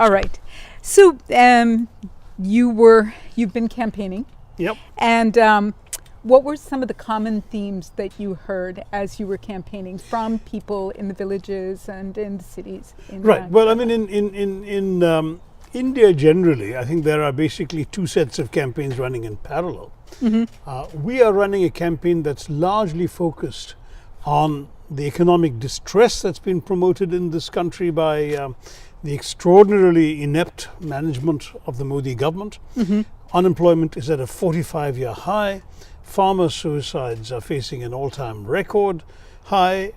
All right. So you've been campaigning. Yep. And what were some of the common themes that you heard as you were campaigning from people in the villages and in the cities? Right. Well, I mean, in India generally, I think there are basically two sets of campaigns running in parallel. We are running a campaign that's largely focused on the economic distress that's been promoted in this country by the extraordinarily inept management of the Modi government. Unemployment is at a 45-year high. Farmer suicides are facing an all-time record high.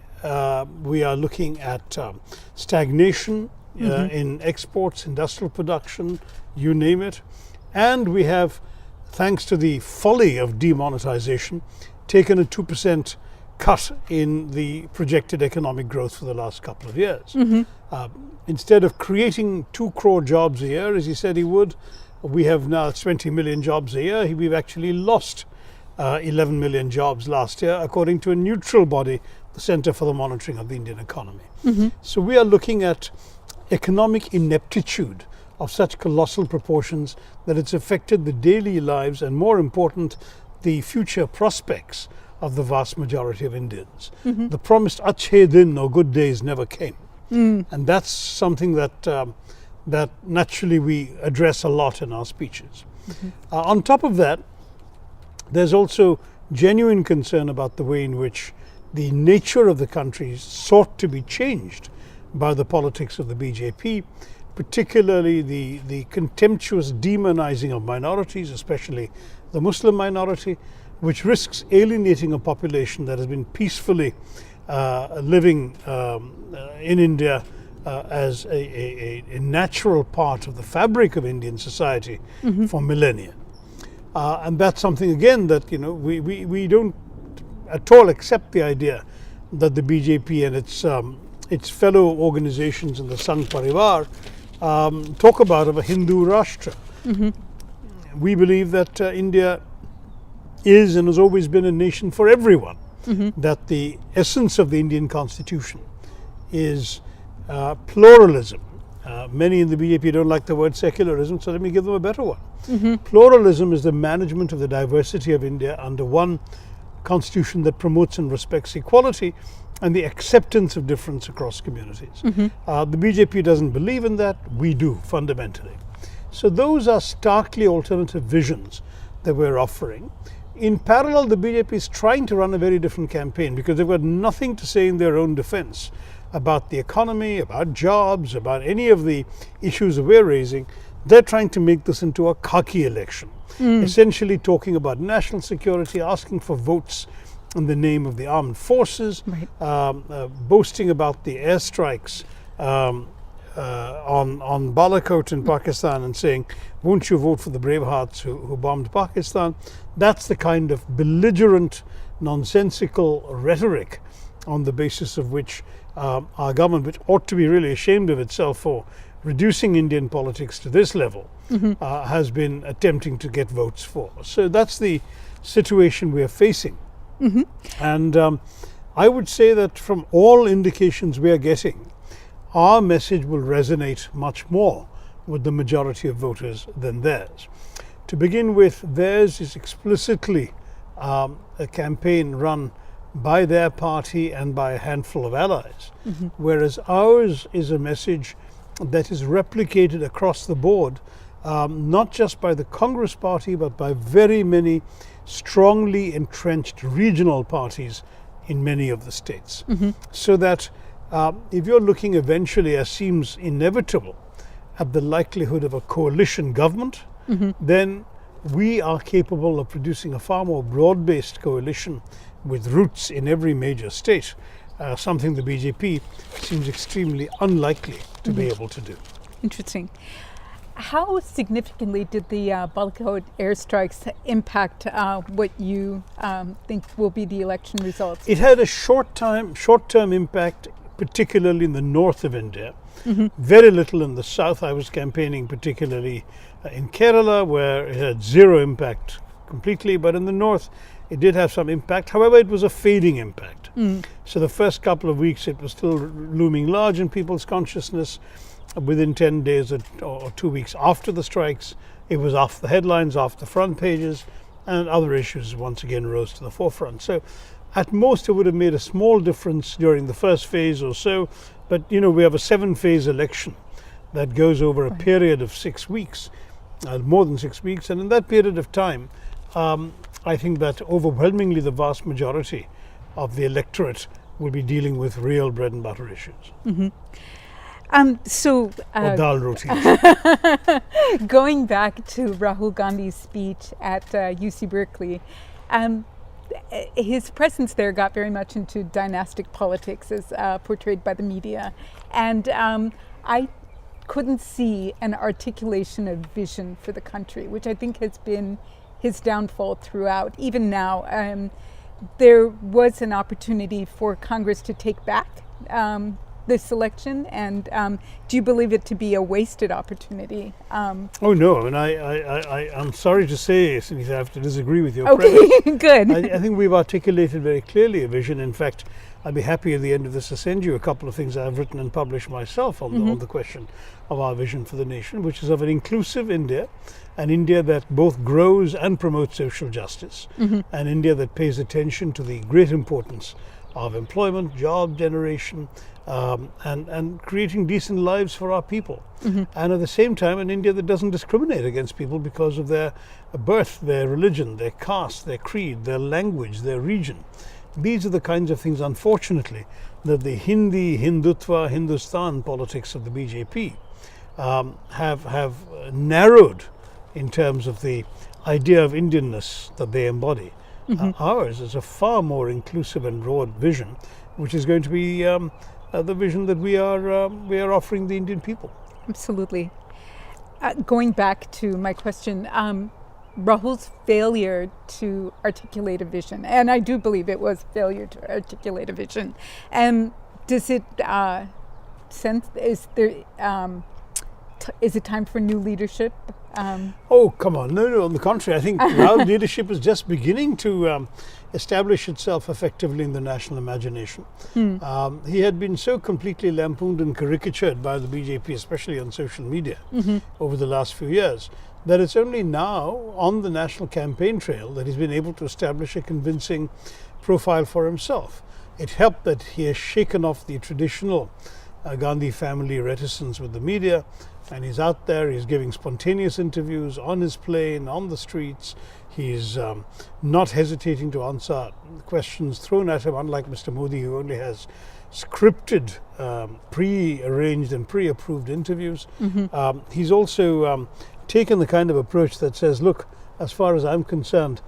We are looking at stagnation in exports, industrial production, you name it. And we have, thanks to the folly of demonetization, taken a 2% cut in the projected economic growth for the last couple of years. Instead of creating 2 crore jobs a year, as he said he would, we have now 20 million jobs a year. We've actually lost 11 million jobs last year, according to a neutral body, the Center for the Monitoring of the Indian Economy. So we are looking at economic ineptitude of such colossal proportions that it's affected the daily lives and, more important, the future prospects of the vast majority of Indians. The promised achhe din, or good days, never came. And that's something that naturally we address a lot in our speeches. On top of that, there's also genuine concern about the way in which the nature of the country sought to be changed by the politics of the BJP, particularly the contemptuous demonizing of minorities, especially the Muslim minority, which risks alienating a population that has been peacefully living in India as a natural part of the fabric of Indian society for millennia. And that's something, again, that we don't at all accept the idea that the BJP and its fellow organizations in the Sangh Parivar talk about of a Hindu Rashtra. We believe that India is and has always been a nation for everyone, that the essence of the Indian Constitution is pluralism. Many in the BJP don't like the word secularism, so let me give them a better one. Pluralism is the management of the diversity of India under one constitution that promotes and respects equality and the acceptance of difference across communities. The BJP doesn't believe in that. We do, fundamentally. So those are starkly alternative visions that we're offering. In parallel, the BJP is trying to run a very different campaign because they've got nothing to say in their own defense about the economy, about jobs, about any of the issues that we're raising. They're trying to make this into a khaki election, essentially talking about national security, asking for votes in the name of the armed forces, boasting about the airstrikes on Balakot in Pakistan and saying, won't you vote for the bravehearts who bombed Pakistan? That's the kind of belligerent, nonsensical rhetoric on the basis of which our government, which ought to be really ashamed of itself for reducing Indian politics to this level, has been attempting to get votes for. So that's the situation we are facing. And I would say that from all indications we are getting, our message will resonate much more with the majority of voters than theirs. To begin with, theirs is explicitly a campaign run by their party and by a handful of allies, whereas ours is a message that is replicated across the board, not just by the Congress party, but by very many strongly entrenched regional parties in many of the states. So that if you're looking eventually, as seems inevitable, at the likelihood of a coalition government, then we are capable of producing a far more broad-based coalition with roots in every major state, something the BJP seems extremely unlikely to be able to do. Interesting. How significantly did the Balakot airstrikes impact what you think will be the election results? It had a short-term impact, particularly in the north of India. Very little in the south. I was campaigning particularly in Kerala, where it had zero impact completely, but in the north it did have some impact. However, it was a fading impact. So the first couple of weeks it was still looming large in people's consciousness. within 10 days or 2 weeks after the strikes, it was off the headlines, off the front pages, and other issues once again rose to the forefront. So at most it would have made a small difference during the first phase or so, but we have a 7-phase election that goes over a period of 6 weeks, more than 6 weeks, and in that period of time, I think that overwhelmingly the vast majority of the electorate will be dealing with real bread and butter issues. Or dal roti. Going back to Rahul Gandhi's speech at UC Berkeley, his presence there got very much into dynastic politics as portrayed by the media. And I couldn't see an articulation of vision for the country, which I think has been his downfall throughout. Even now, there was an opportunity for Congress to take back this election, and do you believe it to be a wasted opportunity? Oh no, I mean, I'm sorry to say, Sunita, I have to disagree with your Okay, premise. good. I think we've articulated very clearly a vision. In fact, I'd be happy at the end of this to send you a couple of things I've written and published myself on the question of our vision for the nation, which is of an inclusive India, an India that both grows and promotes social justice, an India that pays attention to the great importance of employment, job generation, and creating decent lives for our people. And at the same time, an India that doesn't discriminate against people because of their birth, their religion, their caste, their creed, their language, their region. These are the kinds of things, unfortunately, that the Hindi, Hindutva, Hindustan politics of the BJP have narrowed in terms of the idea of Indianness that they embody. Ours is a far more inclusive and broad vision, which is going to be the vision that we are offering the Indian people. Absolutely. Going back to my question, Rahul's failure to articulate a vision, and I do believe it was failure to articulate a vision. Does it sense, is it time for new leadership? Oh, come on. No, on the contrary. I think Rahul's leadership is just beginning to establish itself effectively in the national imagination. He had been so completely lampooned and caricatured by the BJP, especially on social media, over the last few years, that it's only now on the national campaign trail that he's been able to establish a convincing profile for himself. It helped that he has shaken off the traditional Gandhi family reticence with the media, and he's out there, he's giving spontaneous interviews on his plane, on the streets. He's not hesitating to answer questions thrown at him, unlike Mr. Modi, who only has scripted, pre-arranged and pre-approved interviews. He's also taken the kind of approach that says, look, as far as I'm concerned,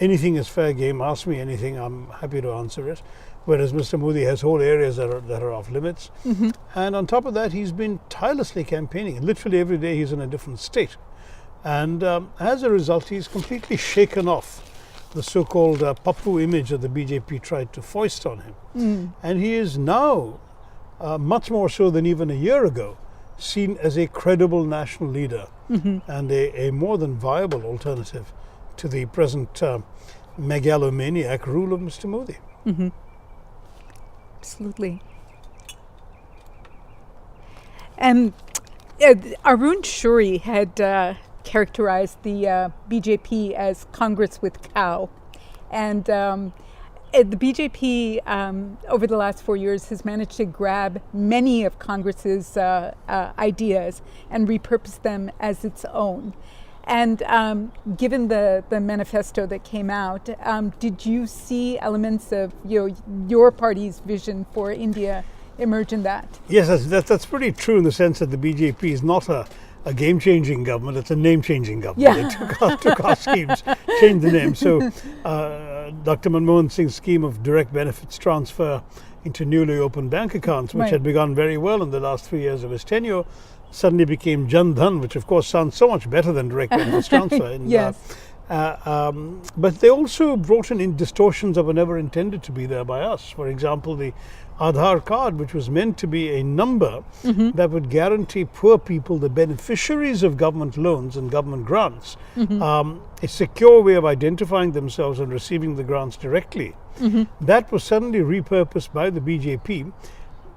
anything is fair game. Ask me anything, I'm happy to answer it. Whereas Mr. Modi has whole areas that are off limits. And on top of that, he's been tirelessly campaigning. Literally every day he's in a different state. And as a result, he's completely shaken off the so-called Pappu image that the BJP tried to foist on him. And he is now, much more so than even a year ago, seen as a credible national leader and a more than viable alternative to the present megalomaniac rule of Mr. Modi. Absolutely. Arun Shourie had characterized the BJP as Congress with cow. And the BJP over the last 4 years has managed to grab many of Congress's ideas and repurpose them as its own. And given the manifesto that came out, did you see elements of your party's vision for India emerge in that? Yes, that's pretty true in the sense that the BJP is not a game-changing government, it's a name-changing government. They took our schemes, changed the name. So Dr. Manmohan Singh's scheme of direct benefits transfer into newly opened bank accounts, which had begun very well in the last 3 years of his tenure, suddenly became Jan Dhan, which of course sounds so much better than direct benefits transfer. And, but they also brought in distortions that were never intended to be there by us. For example, the Aadhaar card, which was meant to be a number that would guarantee poor people, the beneficiaries of government loans and government grants, a secure way of identifying themselves and receiving the grants directly. That was suddenly repurposed by the BJP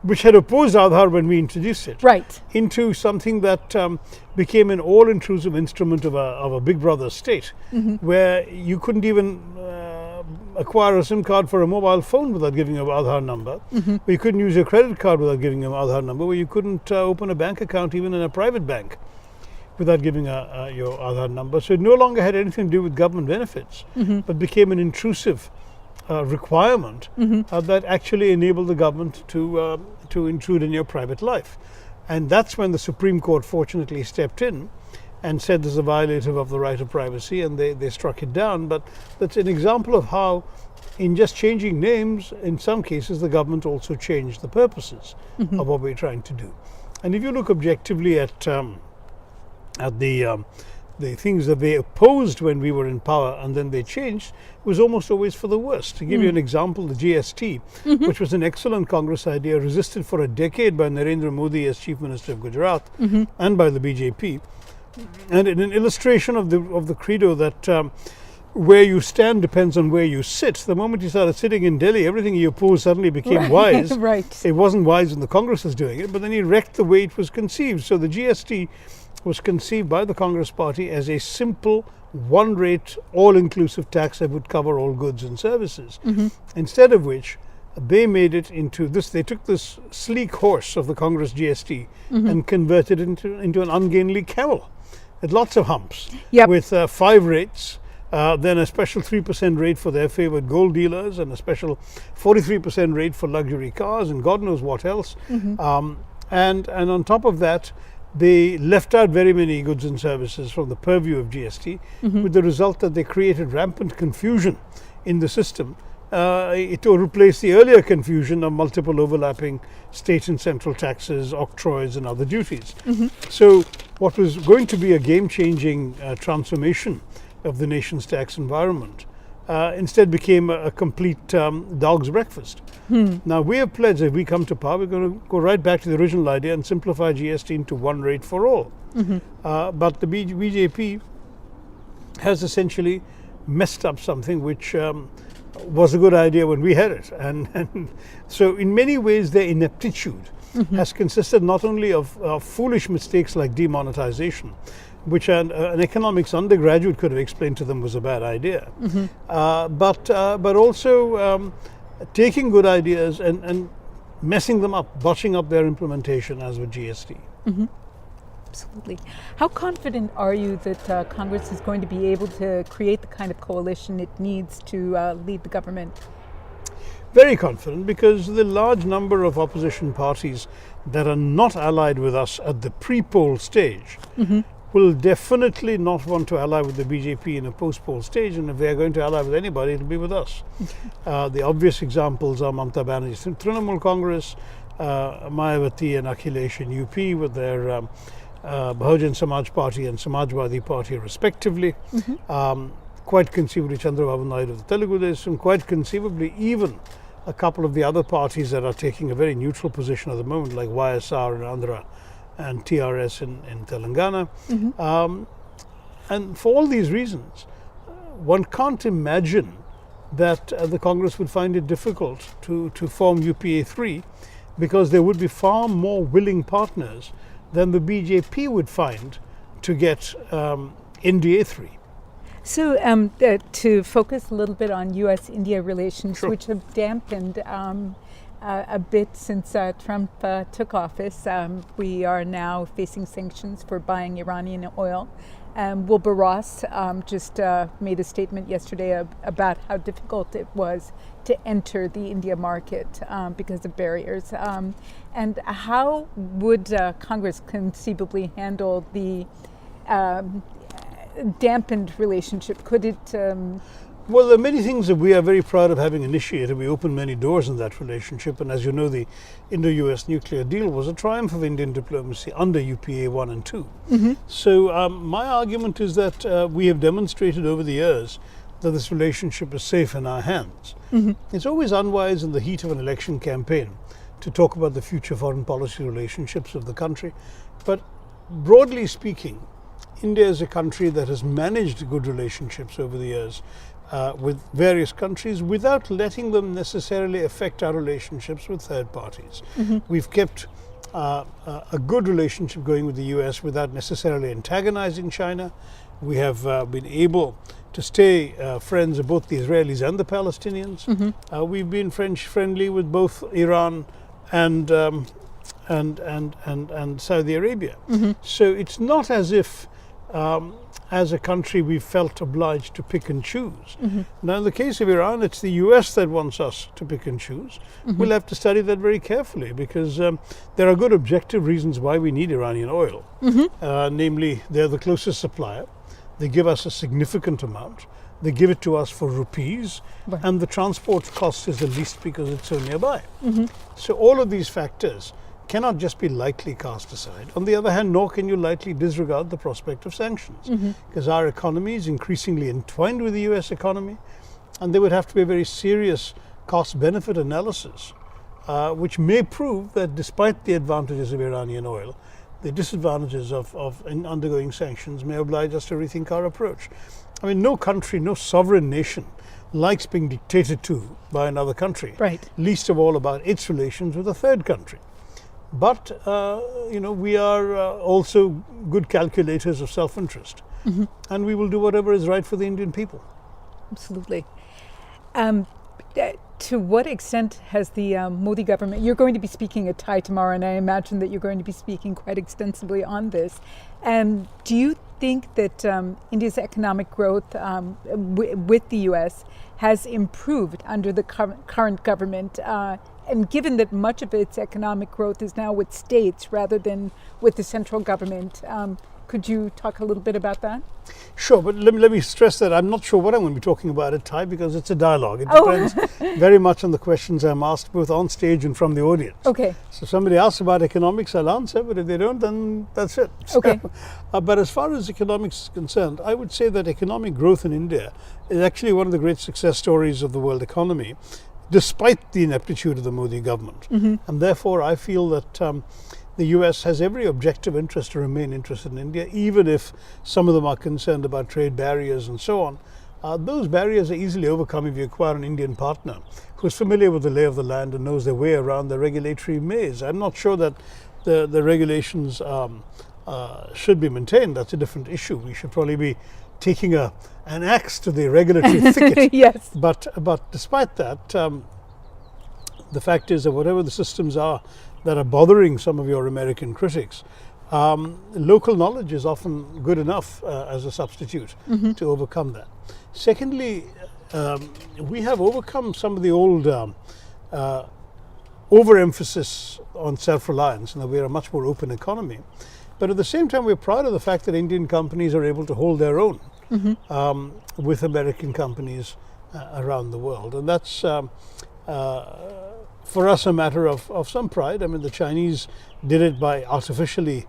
which had opposed Aadhaar when we introduced it, Right. into something that became an all-intrusive instrument of a big brother state, where you couldn't even acquire a SIM card for a mobile phone without giving an Aadhaar number, where you couldn't use your credit card without giving an Aadhaar number, where you couldn't open a bank account even in a private bank without giving your Aadhaar number. So it no longer had anything to do with government benefits, but became an intrusive requirement that actually enabled the government to intrude in your private life. And that's when the Supreme Court fortunately stepped in and said this is a violative of the right of privacy, and they struck it down. But that's an example of how, in just changing names, in some cases the government also changed the purposes of what we're trying to do. And if you look objectively at the things that they opposed when we were in power and then they changed, it was almost always for the worst. To give you an example, the GST, which was an excellent Congress idea, resisted for a decade by Narendra Modi as Chief Minister of Gujarat and by the BJP. And in an illustration of the credo that where you stand depends on where you sit, the moment you started sitting in Delhi, everything you opposed suddenly became wise. Right. It wasn't wise when the Congress was doing it, but then he wrecked the way it was conceived. So the GST was conceived by the Congress Party as a simple, one-rate, all-inclusive tax that would cover all goods and services. Instead of which, they made it into this. They took this sleek horse of the Congress GST and converted it into an ungainly camel with lots of humps, with 5 rates, then a special 3% rate for their favored gold dealers, and a special 43% rate for luxury cars, and God knows what else. And on top of that, they left out very many goods and services from the purview of GST, with the result that they created rampant confusion in the system to replace the earlier confusion of multiple overlapping state and central taxes, octroys, and other duties. So what was going to be a game-changing transformation of the nation's tax environment instead became a complete dog's breakfast. Now, we have pledged, if we come to power, we're going to go right back to the original idea and simplify GST into one rate for all. But the BJP has essentially messed up something which was a good idea when we had it. And so in many ways, their ineptitude has consisted not only of foolish mistakes like demonetization, which an economics undergraduate could have explained to them was a bad idea, but also taking good ideas and messing them up, botching up their implementation, as with GST. Absolutely. How confident are you that Congress is going to be able to create the kind of coalition it needs to lead the government? Very confident, because the large number of opposition parties that are not allied with us at the pre-poll stage will definitely not want to ally with the BJP in a post-poll stage, and if they are going to ally with anybody, it'll be with us. The obvious examples are Mamata Banerjee's Trinamool Congress, Mayawati and Akhilesh in UP with their Bahujan Samaj Party and Samajwadi Party respectively. Quite conceivably Chandrababu Naidu of the Telugu Desam, quite conceivably even a couple of the other parties that are taking a very neutral position at the moment, like YSR in Andhra and TRS in Telangana. And for all these reasons, one can't imagine that the Congress would find it difficult to form UPA 3, because there would be far more willing partners than the BJP would find to get NDA 3. So to focus a little bit on U.S.-India relations, which have dampened a bit since Trump took office. We are now facing sanctions for buying Iranian oil. Wilbur Ross just made a statement yesterday about how difficult it was to enter the India market because of barriers. And how would Congress conceivably handle the dampened relationship? Could it... Well, there are many things that we are very proud of having initiated. We opened many doors in that relationship, and as you know, the Indo-US nuclear deal was a triumph of Indian diplomacy under UPA 1 and 2. So my argument is that we have demonstrated over the years that this relationship is safe in our hands. It's always unwise in the heat of an election campaign to talk about the future foreign policy relationships of the country, but broadly speaking, India is a country that has managed good relationships over the years with various countries without letting them necessarily affect our relationships with third parties. We've kept a good relationship going with the US without necessarily antagonizing China. We have been able to stay friends of both the Israelis and the Palestinians. We've been friendly with both Iran and Saudi Arabia. So it's not as if as a country we felt obliged to pick and choose. Now in the case of Iran, it's the US that wants us to pick and choose. We'll have to study that very carefully, because there are good objective reasons why we need Iranian oil. Namely, they're the closest supplier. They give us a significant amount. They give it to us for rupees, and the transport cost is the least because it's so nearby. So all of these factors cannot just be lightly cast aside. On the other hand, nor can you lightly disregard the prospect of sanctions, because our economy is increasingly entwined with the US economy, and there would have to be a very serious cost-benefit analysis, which may prove that despite the advantages of Iranian oil, the disadvantages of undergoing sanctions may oblige us to rethink our approach. I mean, no country, no sovereign nation likes being dictated to by another country, least of all about its relations with a third country. But, we are also good calculators of self-interest, and we will do whatever is right for the Indian people. Absolutely. To what extent has the Modi government, you're going to be speaking at Thai tomorrow, and I imagine that you're going to be speaking quite extensively on this. Do you think that India's economic growth with the US has improved under the current government? And given that much of its economic growth is now with states rather than with the central government, could you talk a little bit about that? Sure, but let me stress that I'm not sure what I'm going to be talking about at Thai, because it's a dialogue. It depends very much on the questions I'm asked, both on stage and from the audience. Okay. So if somebody asks about economics, I'll answer, but if they don't, then that's it. Okay. But as far as economics is concerned, I would say that economic growth in India is actually one of the great success stories of the world economy, despite the ineptitude of the Modi government. And therefore, I feel that the US has every objective interest to remain interested in India, even if some of them are concerned about trade barriers and so on. Those barriers are easily overcome if you acquire an Indian partner who's familiar with the lay of the land and knows their way around the regulatory maze. I'm not sure that the regulations should be maintained. That's a different issue. We should probably be taking an axe to the regulatory thicket. Yes. But despite that, the fact is that whatever the systems are that are bothering some of your American critics, local knowledge is often good enough as a substitute to overcome that. Secondly, we have overcome some of the old overemphasis on self-reliance, and that we're a much more open economy. But at the same time, we're proud of the fact that Indian companies are able to hold their own with American companies around the world. And that's, for us, a matter of some pride. I mean, the Chinese did it by artificially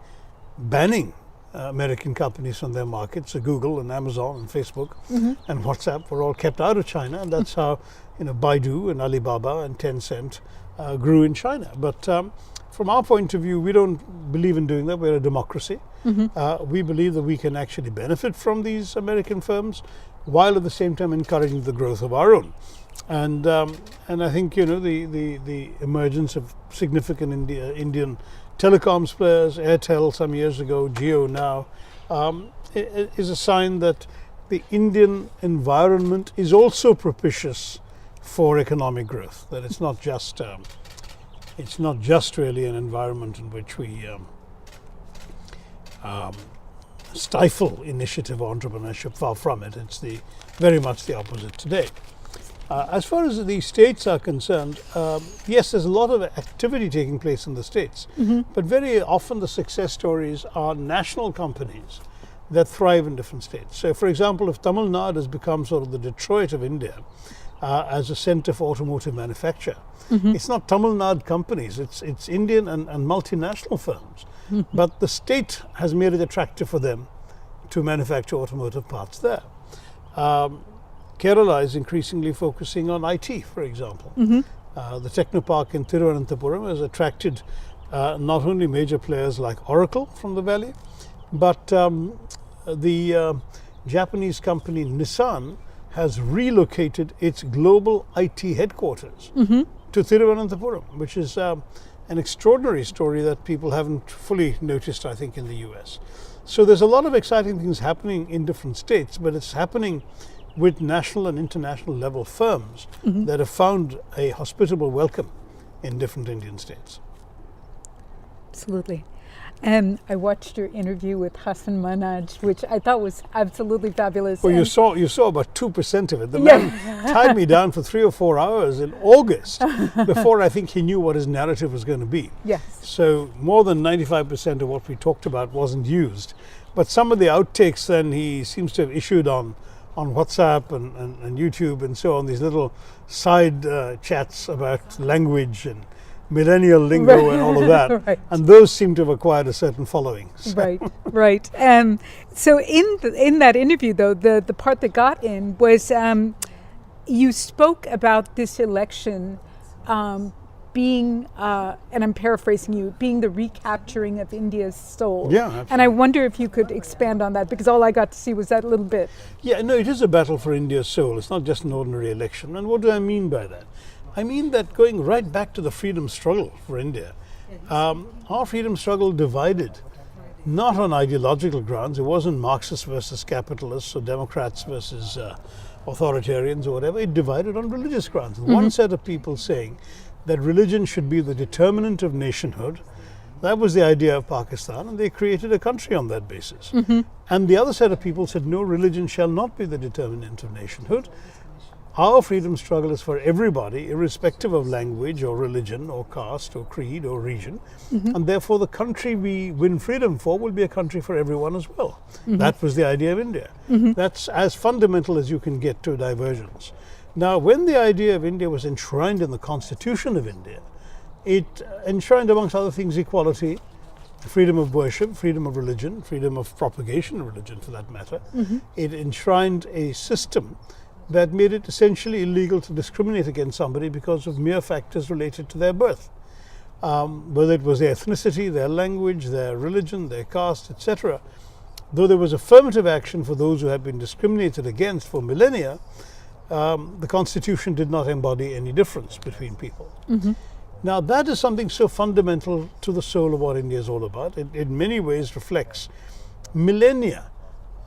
banning American companies from their markets. So Google and Amazon and Facebook and WhatsApp were all kept out of China. And that's how, Baidu and Alibaba and Tencent grew in China. But from our point of view, we don't believe in doing that. We're a democracy. We believe that we can actually benefit from these American firms, while at the same time encouraging the growth of our own. And I think the emergence of significant Indian telecoms players, Airtel some years ago, Jio now, is a sign that the Indian environment is also propitious for economic growth. That it's not just really an environment in which we stifle initiative or entrepreneurship. Far from it. It's very much the opposite today. As far as the states are concerned, yes, there's a lot of activity taking place in the states, but very often the success stories are national companies that thrive in different states. So, for example, if Tamil Nadu has become sort of the Detroit of India as a center for automotive manufacture, it's not Tamil Nadu companies, it's Indian and multinational firms. But the state has made it attractive for them to manufacture automotive parts there. Kerala is increasingly focusing on IT, for example. The Technopark in Thiruvananthapuram has attracted not only major players like Oracle from the valley, but the Japanese company Nissan has relocated its global IT headquarters to Thiruvananthapuram, which is an extraordinary story that people haven't fully noticed, I think, in the US. So there's a lot of exciting things happening in different states, but it's happening with national and international level firms that have found a hospitable welcome in different Indian states. Absolutely. And I watched your interview with Hassan Manhaj, which I thought was absolutely fabulous. Well, you saw about 2% of it. The man tied me down for 3 or 4 hours in August before I think he knew what his narrative was going to be. Yes. So more than 95% of what we talked about wasn't used. But some of the outtakes then he seems to have issued on WhatsApp and YouTube and so on, these little side chats about language and millennial lingo and all of that. Right. And those seem to have acquired a certain following. So. Right. So in that interview, though, the part that got in was you spoke about this election being, and I'm paraphrasing you, being the recapturing of India's soul. Yeah, absolutely. And I wonder if you could expand on that, because all I got to see was that little bit. Yeah, no, it is a battle for India's soul. It's not just an ordinary election. And what do I mean by that? I mean that going right back to the freedom struggle for India, our freedom struggle divided not on ideological grounds. It wasn't Marxists versus capitalists or Democrats versus authoritarians or whatever. It divided on religious grounds. One set of people saying that religion should be the determinant of nationhood. That was the idea of Pakistan, and they created a country on that basis. And the other set of people said, no, religion shall not be the determinant of nationhood. Our freedom struggle is for everybody, irrespective of language or religion or caste or creed or region. And therefore the country we win freedom for will be a country for everyone as well. That was the idea of India. That's as fundamental as you can get to divergence. Now, when the idea of India was enshrined in the Constitution of India, it enshrined, amongst other things, equality, freedom of worship, freedom of religion, freedom of propagation of religion for that matter. It enshrined a system that made it essentially illegal to discriminate against somebody because of mere factors related to their birth. Whether it was their ethnicity, their language, their religion, their caste, etc. Though there was affirmative action for those who had been discriminated against for millennia, the Constitution did not embody any difference between people. Now that is something so fundamental to the soul of what India is all about. It in many ways reflects millennia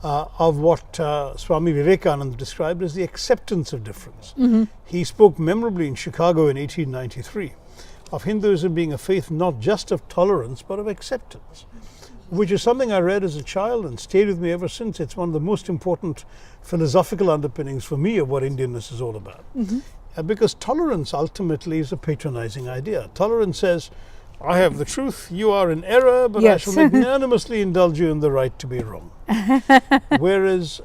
of what Swami Vivekananda described as the acceptance of difference. He spoke memorably in Chicago in 1893 of Hinduism being a faith not just of tolerance but of acceptance, which is something I read as a child and stayed with me ever since. It's one of the most important philosophical underpinnings for me of what Indianness is all about. Because tolerance ultimately is a patronizing idea. Tolerance says, I have the truth, you are in error, but I shall magnanimously indulge you in the right to be wrong. Whereas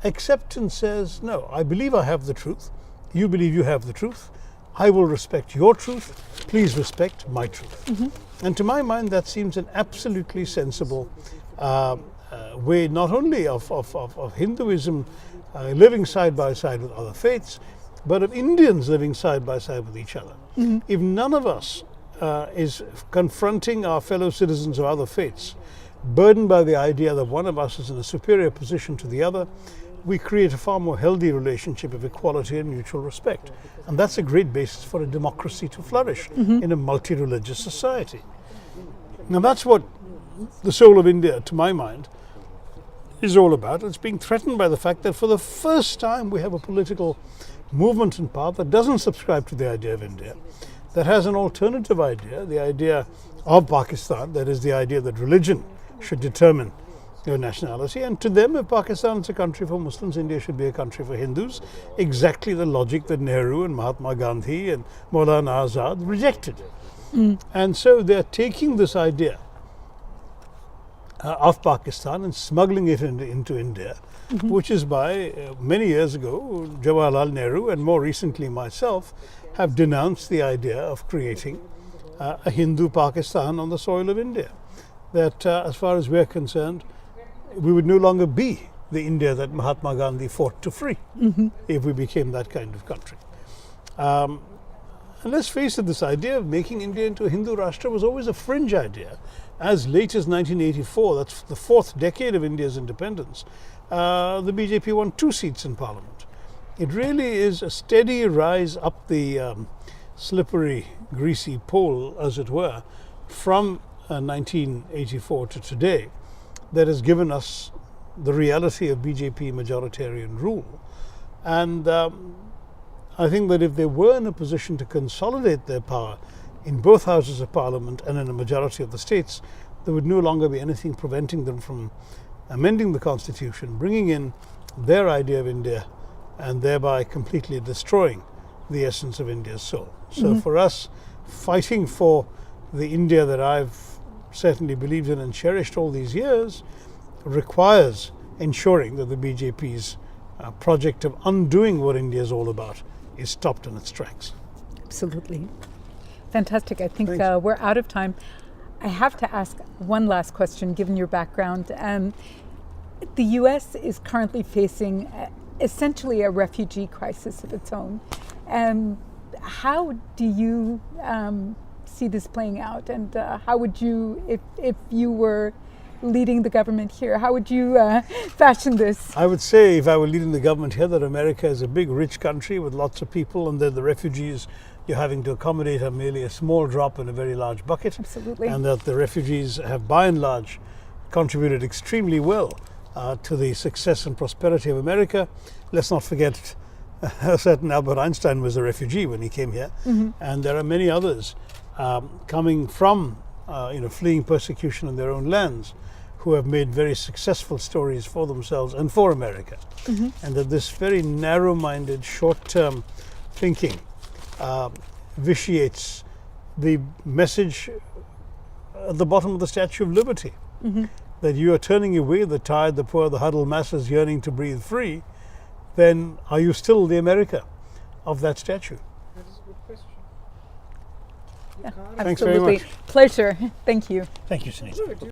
acceptance says, no, I believe I have the truth, you believe you have the truth, I will respect your truth, please respect my truth. And to my mind, that seems an absolutely sensible way not only of Hinduism living side by side with other faiths, but of Indians living side by side with each other. If none of us is confronting our fellow citizens of other faiths, burdened by the idea that one of us is in a superior position to the other, we create a far more healthy relationship of equality and mutual respect. And that's a great basis for a democracy to flourish in a multi-religious society. Now that's what the soul of India, to my mind, is all about. It's being threatened by the fact that for the first time we have a political movement in power that doesn't subscribe to the idea of India, that has an alternative idea, the idea of Pakistan, that is the idea that religion should determine your nationality. And to them, if Pakistan is a country for Muslims, India should be a country for Hindus. Exactly the logic that Nehru and Mahatma Gandhi and Maulana Azad rejected. And so they're taking this idea of Pakistan and smuggling it into India, which is by many years ago, Jawaharlal Nehru and more recently myself have denounced the idea of creating a Hindu Pakistan on the soil of India. That as far as we're concerned, we would no longer be the India that Mahatma Gandhi fought to free if we became that kind of country. And let's face it, this idea of making India into a Hindu Rashtra was always a fringe idea. As late as 1984, that's the fourth decade of India's independence, the BJP won 2 seats in parliament. It really is a steady rise up the slippery, greasy pole, as it were, from 1984 to today, that has given us the reality of BJP majoritarian rule. And I think that if they were in a position to consolidate their power in both houses of parliament and in a majority of the states, there would no longer be anything preventing them from amending the constitution, bringing in their idea of India, and thereby completely destroying the essence of India's soul. So for us, fighting for the India that I've certainly believed in and cherished all these years requires ensuring that the BJP's project of undoing what India is all about is stopped in its tracks. Absolutely. Fantastic. I think Thanks. we're out of time. I have to ask one last question, given your background. The U.S. is currently facing essentially a refugee crisis of its own. How do you see this playing out? And how would you, if you were leading the government here, how would you fashion this? I would say, if I were leading the government here, that America is a big, rich country with lots of people, and that the refugees you're having to accommodate are merely a small drop in a very large bucket. Absolutely. And that the refugees have, by and large, contributed extremely well to the success and prosperity of America. Let's not forget a certain Albert Einstein was a refugee when he came here, and there are many others coming from, fleeing persecution in their own lands, who have made very successful stories for themselves and for America. And that this very narrow-minded, short-term thinking vitiates the message at the bottom of the Statue of Liberty, that you are turning away the tired, the poor, the huddled masses yearning to breathe free. Then are you still the America of that statue? That is a good question. Yeah, Thanks very absolutely. much. Pleasure. Thank you. Thank you, Sunita. Good.